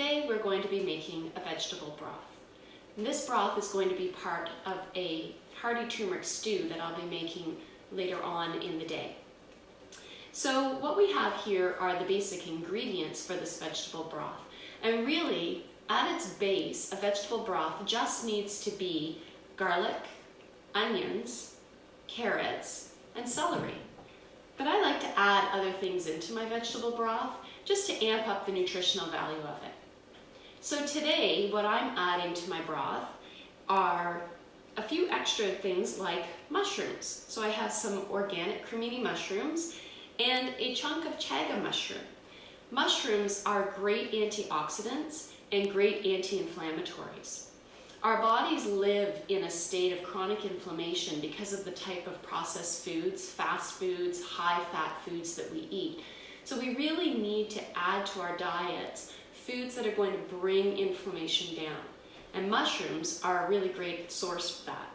today we're going to be making a vegetable broth. And this broth is going to be part of a hearty turmeric stew that I'll be making later on in the day. So what we have here are the basic ingredients for this vegetable broth. And really, at its base, a vegetable broth just needs to be garlic, onions, carrots, and celery. But I like to add other things into my vegetable broth just to amp up the nutritional value of it. So today, what I'm adding to my broth are a few extra things like mushrooms. So I have some organic cremini mushrooms and a chunk of chaga mushroom. Mushrooms are great antioxidants and great anti-inflammatories. Our bodies live in a state of chronic inflammation because of the type of processed foods, fast foods, high-fat foods that we eat. So we really need to add to our diets foods that are going to bring inflammation down. And mushrooms are a really great source for that.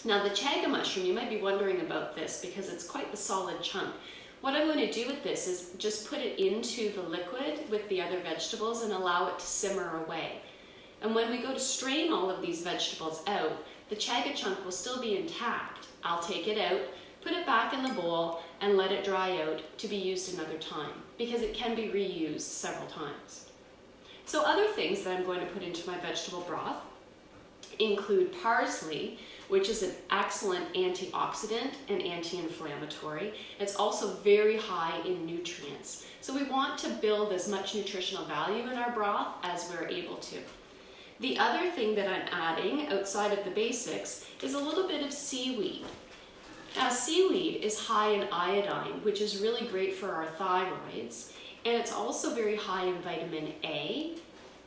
Now the chaga mushroom, you might be wondering about this because it's quite the solid chunk. What I'm going to do with this is just put it into the liquid with the other vegetables and allow it to simmer away. And when we go to strain all of these vegetables out, the chaga chunk will still be intact. I'll take it out, put it back in the bowl, and let it dry out to be used another time because it can be reused several times. So other things that I'm going to put into my vegetable broth include parsley, which is an excellent antioxidant and anti-inflammatory. It's also very high in nutrients. So we want to build as much nutritional value in our broth as we're able to. The other thing that I'm adding outside of the basics is a little bit of seaweed. Now seaweed is high in iodine, which is really great for our thyroids, and it's also very high in vitamin A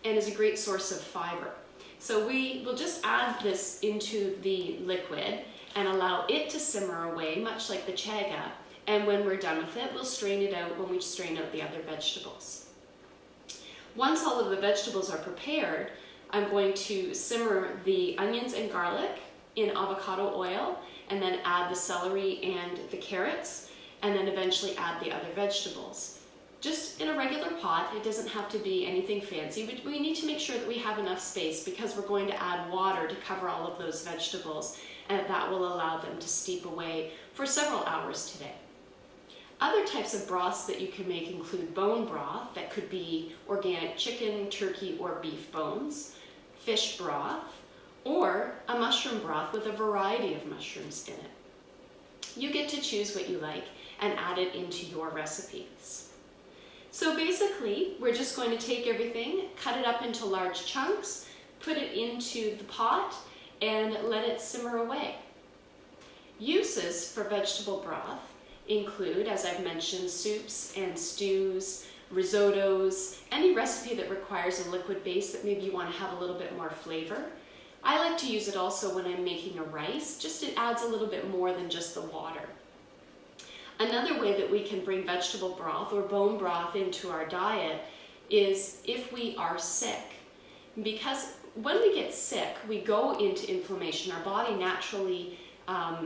and is a great source of fiber. So we will just add this into the liquid and allow it to simmer away, much like the chaga, and when we're done with it, we'll strain it out when we strain out the other vegetables. Once all of the vegetables are prepared, I'm going to simmer the onions and garlic in avocado oil and then add the celery and the carrots and then eventually add the other vegetables. Just in a regular pot, it doesn't have to be anything fancy, but we need to make sure that we have enough space because we're going to add water to cover all of those vegetables and that will allow them to steep away for several hours today. Other types of broths that you can make include bone broth that could be organic chicken, turkey, or beef bones, fish broth, or a mushroom broth with a variety of mushrooms in it. You get to choose what you like and add it into your recipes. So basically, we're just going to take everything, cut it up into large chunks, put it into the pot, and let it simmer away. Uses for vegetable broth include, as I've mentioned, soups and stews, risottos, any recipe that requires a liquid base that maybe you want to have a little bit more flavor. I like to use it also when I'm making a rice, just it adds a little bit more than just the water. Another way that we can bring vegetable broth or bone broth into our diet is if we are sick. Because when we get sick, we go into inflammation. Our body naturally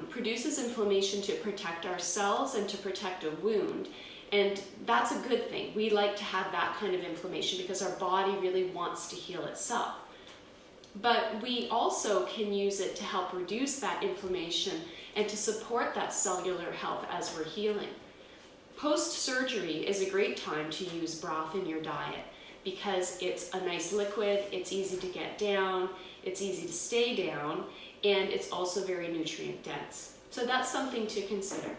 produces inflammation to protect ourselves and to protect a wound. And that's a good thing. We like to have that kind of inflammation because our body really wants to heal itself. But we also can use it to help reduce that inflammation and to support that cellular health as we're healing. Post-surgery is a great time to use broth in your diet because it's a nice liquid, it's easy to get down, it's easy to stay down, and it's also very nutrient dense. So that's something to consider.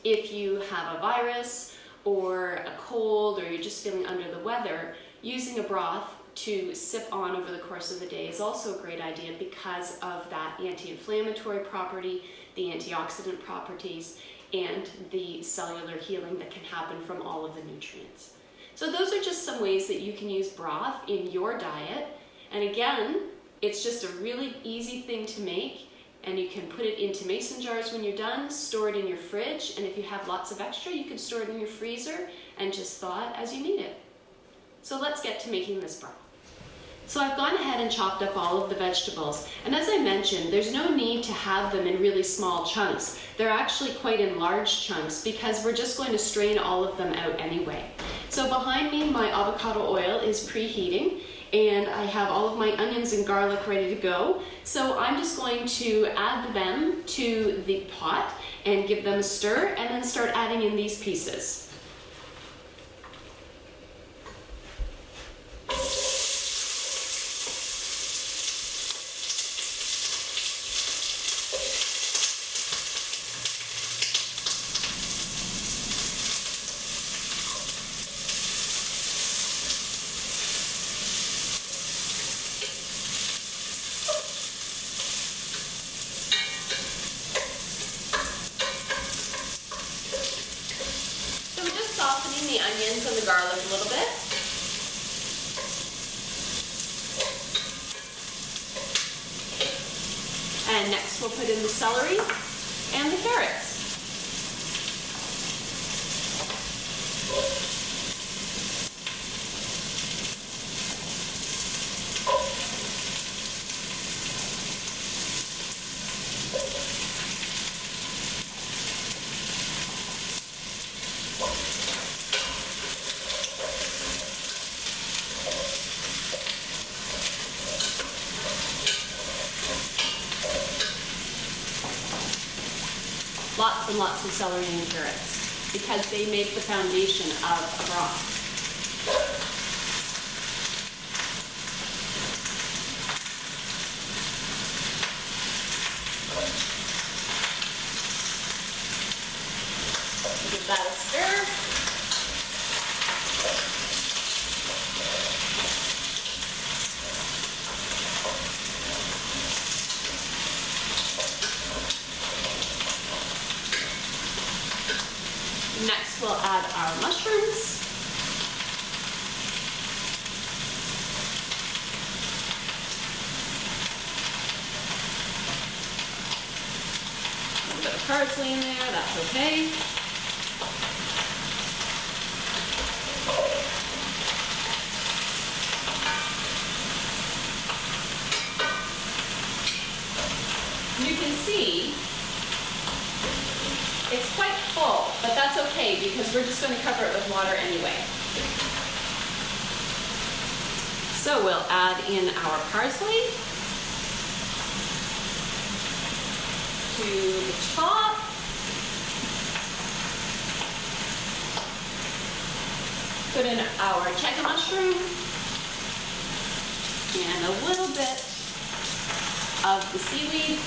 If you have a virus or a cold or you're just feeling under the weather, using a broth to sip on over the course of the day is also a great idea because of that anti-inflammatory property, the antioxidant properties, and the cellular healing that can happen from all of the nutrients. So those are just some ways that you can use broth in your diet. And again, it's just a really easy thing to make, and you can put it into mason jars when you're done, store it in your fridge, and if you have lots of extra, you can store it in your freezer and just thaw it as you need it. So let's get to making this broth. So I've gone ahead and chopped up all of the vegetables, and as I mentioned, there's no need to have them in really small chunks. They're actually quite in large chunks because we're just going to strain all of them out anyway. So behind me, my avocado oil is preheating, and I have all of my onions and garlic ready to go. So I'm just going to add them to the pot and give them a stir, and then start adding in these pieces. Softening the onions and the garlic a little bit. And next we'll put in the celery and the carrots. Lots and lots of celery and carrots because they make the foundation of a broth. Give that a stir. Next, we'll add our mushrooms. A little bit of parsley in there, that's okay. You can see it's quite full, but that's okay because we're just going to cover it with water anyway. So we'll add in our parsley to the top. Put in our Chaga Mushroom and a little bit of the seaweed.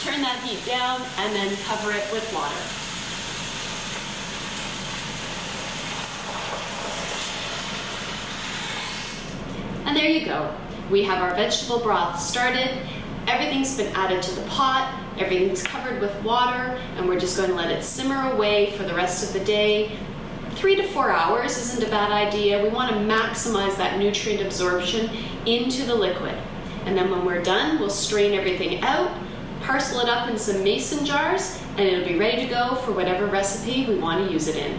Turn that heat down and then cover it with water. And there you go. We have our vegetable broth started. Everything's been added to the pot. Everything's covered with water, and we're just going to let it simmer away for the rest of the day. 3 to 4 hours isn't a bad idea. We want to maximize that nutrient absorption into the liquid. And then when we're done, we'll strain everything out, parcel it up in some mason jars, and it'll be ready to go for whatever recipe we want to use it in.